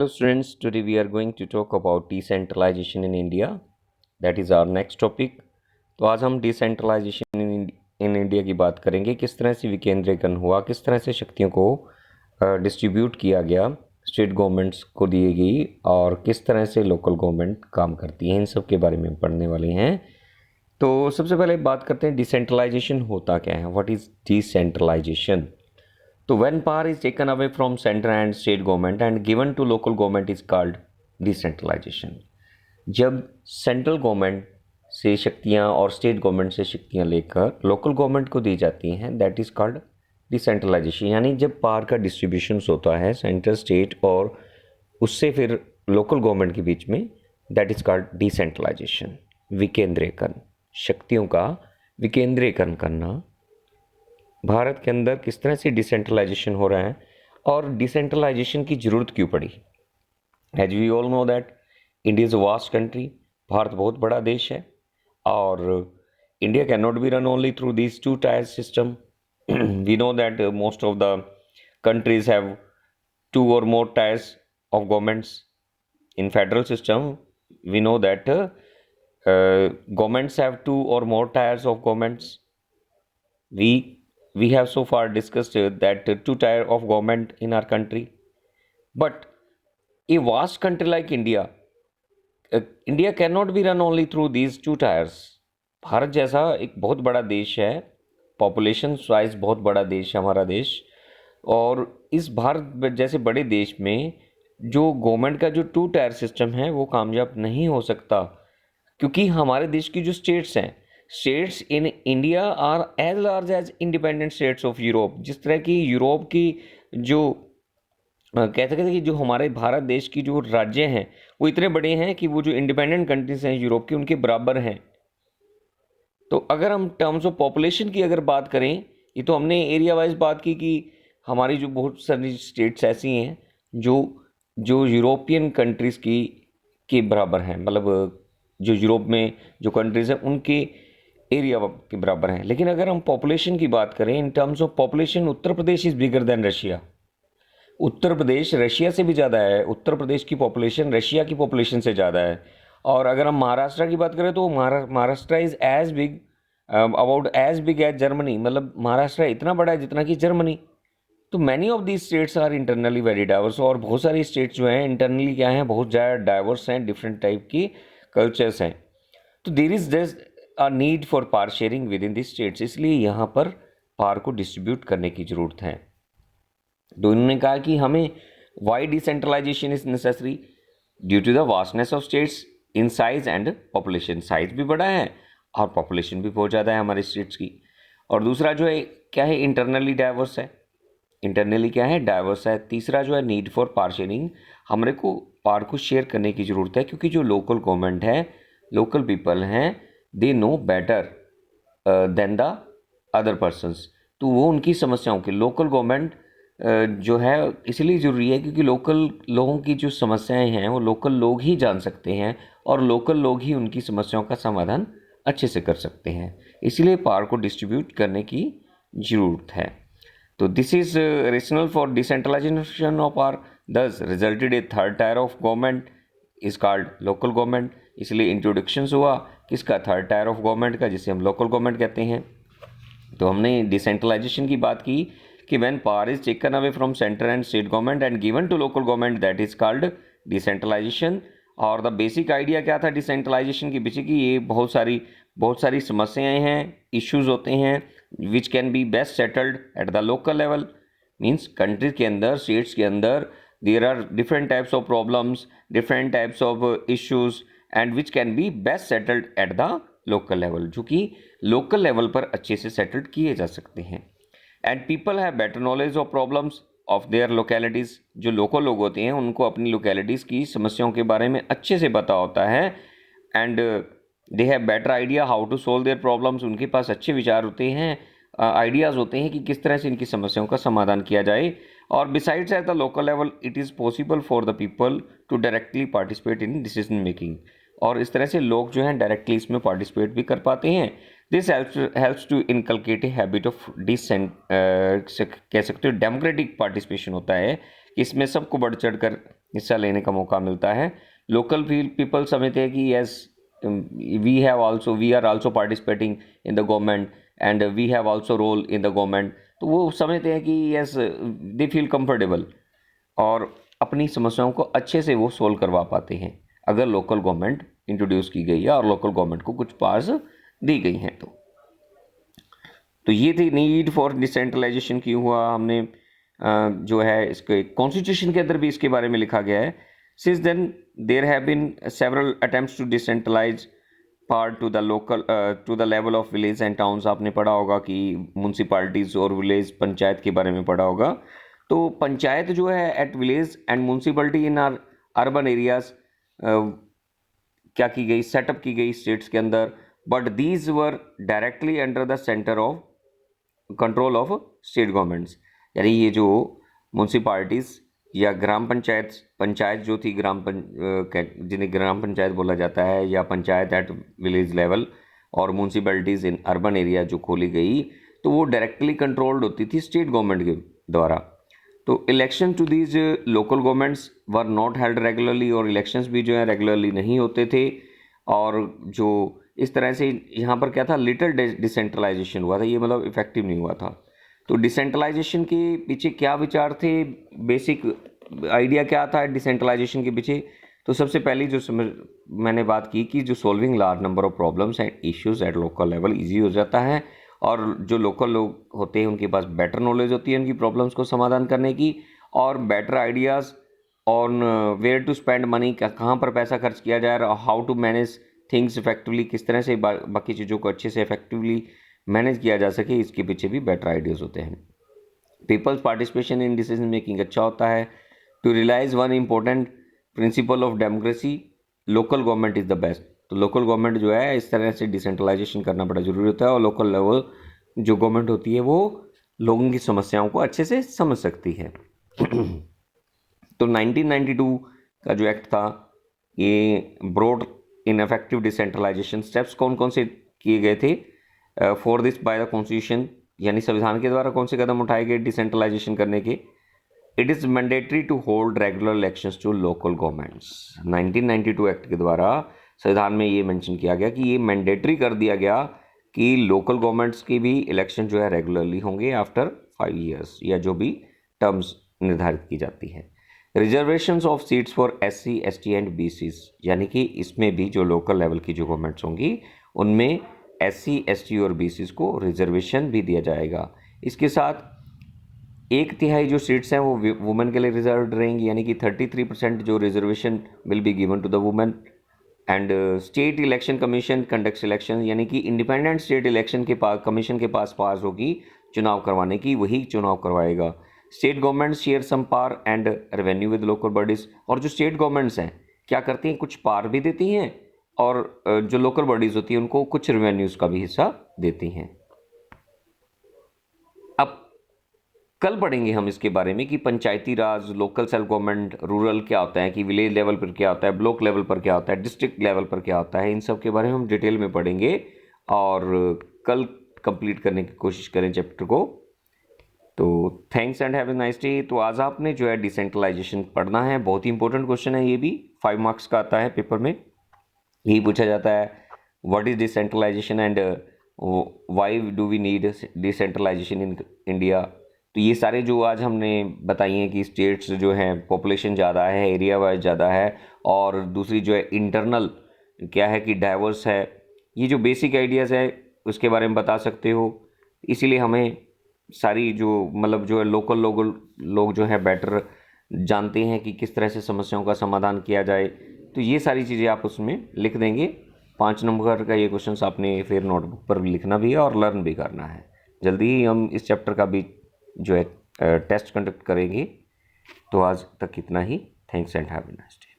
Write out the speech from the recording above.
Hello students, today we are going to talk about decentralization in India. That is our next topic. तो आज हम decentralisation in India की बात करेंगे, किस तरह से विकेंद्रीकरण हुआ, किस तरह से शक्तियों को डिस्ट्रीब्यूट किया गया, स्टेट गवर्नमेंट्स को दी गई और किस तरह से लोकल गवर्नमेंट काम करती है, इन सब के बारे में हम पढ़ने वाले हैं। तो सबसे पहले बात करते हैं डिसेंट्रलाइजेशन होता क्या है, व्हाट इज़ डिसेंट्रलाइजेशन। तो when power is taken away from center and state government and given to local government is called decentralization। जब सेंट्रल गवर्नमेंट से शक्तियां और स्टेट गवर्नमेंट से शक्तियां लेकर लोकल गवर्नमेंट को दी जाती हैं, दैट इज़ कॉल्ड डिसेंट्रलाइजेशन। यानी जब पावर का डिस्ट्रीब्यूशन होता है सेंटर स्टेट और उससे फिर लोकल गवर्नमेंट के बीच में, दैट इज़ कॉल्ड डिसेंट्रलाइजेशन। विकेंद्रीकरण, शक्तियों का विकेंद्रीकरण करना। भारत के अंदर किस तरह से डिसेंट्रलाइजेशन हो रहा है और डिसेंट्रलाइजेशन की ज़रूरत क्यों पड़ी। As we all know that India is a vast country. Bharat बहुत बड़ा देश है और India can not be run only through this two tier system. We know that most of the countries have two or more tiers of governments. In federal system, we know that governments have two or more tiers of governments. We have so far discussed that two tier of government in our country, but a vast country like India, India cannot be run only through these two tiers. Bharat जैसा एक बहुत बड़ा देश है, population wise बहुत बड़ा देश है हमारा देश, और इस भारत जैसे बड़े देश में जो गवर्नमेंट का जो टू टायर सिस्टम है वो कामयाब नहीं हो सकता, क्योंकि हमारे देश की जो स्टेट्स हैं, states in India are as large as independent states of Europe. जिस तरह की यूरोप की जो कहते थे कि जो हमारे भारत देश की जो राज्य हैं वो इतने बड़े हैं कि वो जो इंडिपेंडेंट कंट्रीज हैं यूरोप की उनके बराबर हैं। तो अगर हम टर्म्स ऑफ पॉपुलेशन की अगर बात करें, ये तो हमने एरिया वाइज बात की कि हमारी जो बहुत सारी स्टेट्स ऐसी हैं जो जो यूरोपियन कंट्रीज़ की के बराबर हैं, मतलब जो यूरोप में जो कंट्रीज़ हैं उनके एरिया के बराबर हैं। लेकिन अगर हम पॉपुलेशन की बात करें, in terms of population Uttar Pradesh is bigger than Russia. Uttar Pradesh Russia से भी ज़्यादा है। उत्तर प्रदेश की पॉपुलेशन रशिया की पॉपुलेशन से ज़्यादा है। और अगर हम महाराष्ट्र की बात करें तो Maharashtra is as big, about as big as Germany. मतलब महाराष्ट्र इतना बड़ा है जितना कि जर्मनी। तो many of these states are internally very diverse. और बहुत सारी स्टेट्स जो हैं इंटरनली क्या हैं, बहुत ज़्यादा डाइवर्स हैं, डिफरेंट टाइप की कल्चर्स हैं। तो there is this a need for power sharing with in this states. इसलिए यहाँ पर पावर को डिस्ट्रीब्यूट करने की ज़रूरत है। तो इन्होंने कहा कि हमें why decentralisation is necessary due to the vastness of states in size and population. Size भी बड़ा है और पॉपुलेशन भी बहुत ज़्यादा है हमारे स्टेट्स की। और दूसरा जो है क्या है, इंटरनली डाइवर्स है। इंटरनली क्या है, डाइवर्स है। तीसरा जो है नीड फॉर पावर शेयरिंग, हमारे को पावर को शेयर करने की ज़रूरत है, क्योंकि जो लोकल गवर्नमेंट है, लोकल पीपल हैं, they know better than the other persons. तो वो उनकी समस्याओं की लोकल गवर्नमेंट जो है इसलिए ज़रूरी है क्योंकि लोकल लोगों की जो समस्याएं हैं वो लोकल लोग ही जान सकते हैं और लोकल लोग ही उनकी समस्याओं का समाधान अच्छे से कर सकते हैं। इसलिए पावर को डिस्ट्रीब्यूट करने की ज़रूरत है। तो this is rational for decentralization of power, thus resulted a third tier of government is called local government. इसलिए इंट्रोडक्शन हुआ किसका, थर्ड टायर ऑफ गवर्नमेंट का, जिसे हम लोकल गवर्नमेंट कहते हैं। तो हमने डिसेंट्रलाइजेशन की बात की कि when power is taken away from centre and state government and given to local government, that is called decentralisation. और द बेसिक आइडिया क्या था डिसेंट्रलाइजेशन के पीछे, कि ये बहुत सारी समस्याएं हैं, इश्यूज होते हैं which can be best settled at the local level. Means country के अंदर, स्टेट्स के अंदर there are different types of problems, different types of issues and which can be best settled at the local level, जो कि local level पर अच्छे से settled किए जा सकते हैं। And people have better knowledge of problems of their localities. जो लोकल लोग होते हैं उनको अपनी लोकेलिटीज़ की समस्याओं के बारे में अच्छे से पता होता है। And they have better idea how to solve their problems. उनके पास अच्छे विचार होते हैं, आइडियाज़ होते हैं कि किस तरह से इनकी समस्याओं का समाधान किया जाए। और besides at the local level it is possible for the people to directly participate in decision making. और इस तरह से लोग जो हैं डायरेक्टली इसमें पार्टिसिपेट भी कर पाते हैं। This helps to inculcate a habit of dissent, कह सकते हो डेमोक्रेटिक पार्टिसिपेशन होता है कि इसमें सबको बढ़ चढ़ कर हिस्सा लेने का मौका मिलता है। लोकल पीपल समझते हैं कि yes we are also participating in the government and we have also role in the government, तो वो समझते हैं कि यस दे फील कंफर्टेबल और अपनी समस्याओं को अच्छे से वो सोल्व करवा पाते हैं अगर लोकल गवर्नमेंट इंट्रोड्यूस की गई है और लोकल गवर्नमेंट को कुछ पावर्स दी गई हैं। तो ये थी नीड फॉर डिसेंट्रलाइजेशन क्यों हुआ। हमने जो है इसके कॉन्स्टिट्यूशन के अंदर भी इसके बारे में लिखा गया है। Since then there have been several attempts to decentralise part to the local to the level of village and towns. आपने पढ़ा होगा कि म्यूनसिपालिटीज़ और विलेज पंचायत के बारे में पढ़ा होगा। तो पंचायत जो है at village and municipality in are urban areas क्या की गई, सेटअप की गई स्टेट्स के अंदर, but these were directly under the centre of control of state governments. यानी ये जो म्यूनसिपालिटीज़ या ग्राम पंचायत जो थी जिन्हें ग्राम पंचायत बोला जाता है, या पंचायत एट विलेज लेवल और म्यूनसिपैलिटीज़ इन अर्बन एरिया जो खोली गई, तो वो डायरेक्टली कंट्रोल्ड होती थी स्टेट गवर्नमेंट के द्वारा। तो election to these local governments were not held regularly, और इलेक्शंस भी जो है रेगुलरली नहीं होते थे। और जो इस तरह से यहाँ पर क्या था, लिटिल डिसेंट्रलाइजेशन हुआ था, ये मतलब इफेक्टिव नहीं हुआ था। तो डिसेंट्रलाइजेशन के पीछे क्या विचार थे, बेसिक आइडिया क्या था डिसेंट्रलाइजेशन के पीछे। तो सबसे पहली जो मैंने बात की कि जो solving large number of problems and issues at local level easy हो जाता है, और जो लोकल लोग होते हैं उनके पास बेटर नॉलेज होती है उनकी प्रॉब्लम्स को समाधान करने की, और better ideas on where to spend money, कहाँ पर पैसा खर्च किया जाए, और how to manage things effectively, किस तरह से बाकी चीज़ों को अच्छे से इफेक्टिवली मैनेज किया जा सके, इसके पीछे भी बेटर आइडियाज़ होते हैं। People's participation in decision making अच्छा होता है। To realise one important principle of democracy, local government is the best. तो लोकल गवर्नमेंट जो है इस तरह से डिसेंट्रलाइजेशन करना बड़ा ज़रूरी होता है, और लोकल लेवल जो गवर्नमेंट होती है वो लोगों की समस्याओं को अच्छे से समझ सकती है। तो 1992 का जो एक्ट था ये broad in effective decentralisation steps कौन कौन से किए गए थे for this by the constitution, यानी संविधान के द्वारा कौन से कदम उठाए गए डिसेंट्रलाइजेशन करने के। It is mandatory to hold regular elections to local governments. 1992 act के द्वारा संविधान में ये मेंशन किया गया कि ये मैंडेटरी कर दिया गया कि लोकल गवर्नमेंट्स के भी इलेक्शन जो है रेगुलरली होंगे आफ्टर 5 years, या जो भी टर्म्स निर्धारित की जाती है। Reservations of seats for SC, ST and BCs, यानी कि इसमें भी जो लोकल लेवल की जो गवर्नमेंट्स होंगी उनमें SC, ST और BCs को रिजर्वेशन भी दिया जाएगा। इसके साथ 1/3 जो सीट्स हैं वो वुमेन के लिए रिजर्व रहेंगी, यानी कि 33% जो reservation will be given to the women. And state election commission conducts election, यानी कि इंडिपेंडेंट स्टेट इलेक्शन के पास कमीशन के पास पास होगी चुनाव करवाने की, वही चुनाव करवाएगा। State government share some power and revenue with local bodies, और जो स्टेट गवर्नमेंट्स हैं क्या करती हैं, कुछ पावर भी देती हैं, और जो लोकल बॉडीज़ होती हैं उनको कुछ रेवेन्यूज़ का भी हिस्सा देती हैं। अब कल पढ़ेंगे हम इसके बारे में कि पंचायती राज, लोकल सेल्फ गवर्नमेंट, रूरल क्या होता है, कि विलेज लेवल पर क्या होता है, ब्लॉक लेवल पर क्या होता है, डिस्ट्रिक्ट लेवल पर क्या होता है, इन सब के बारे में हम डिटेल में पढ़ेंगे और कल कंप्लीट करने की कोशिश करें चैप्टर को। तो thanks and have a nice day. तो आज आपने जो है डिसेंट्रलाइजेशन पढ़ना है, बहुत ही इंपॉर्टेंट क्वेश्चन है, ये भी 5 marks का आता है पेपर में। यही पूछा जाता है what is decentralisation and why do we need decentralisation in India. तो ये सारे जो आज हमने बताई हैं कि स्टेट्स जो हैं पॉपुलेशन ज़्यादा है, एरिया वाइज ज़्यादा है, और दूसरी जो है इंटरनल क्या है कि डाइवर्स है, ये जो बेसिक आइडियाज़ है उसके बारे में बता सकते हो। इसीलिए हमें सारी जो मतलब जो है लोकल लोग जो है बेटर जानते हैं कि किस तरह से समस्याओं का समाधान किया जाए। तो ये सारी चीज़ें आप उसमें लिख देंगे। 5 नंबर का ये क्वेश्चन आपने फिर नोटबुक पर भी लिखना भी है और लर्न भी करना है। जल्दी ही हम इस चैप्टर का भी जो है टेस्ट कंडक्ट करेंगे। तो आज तक इतना ही। Thanks and have a nice day.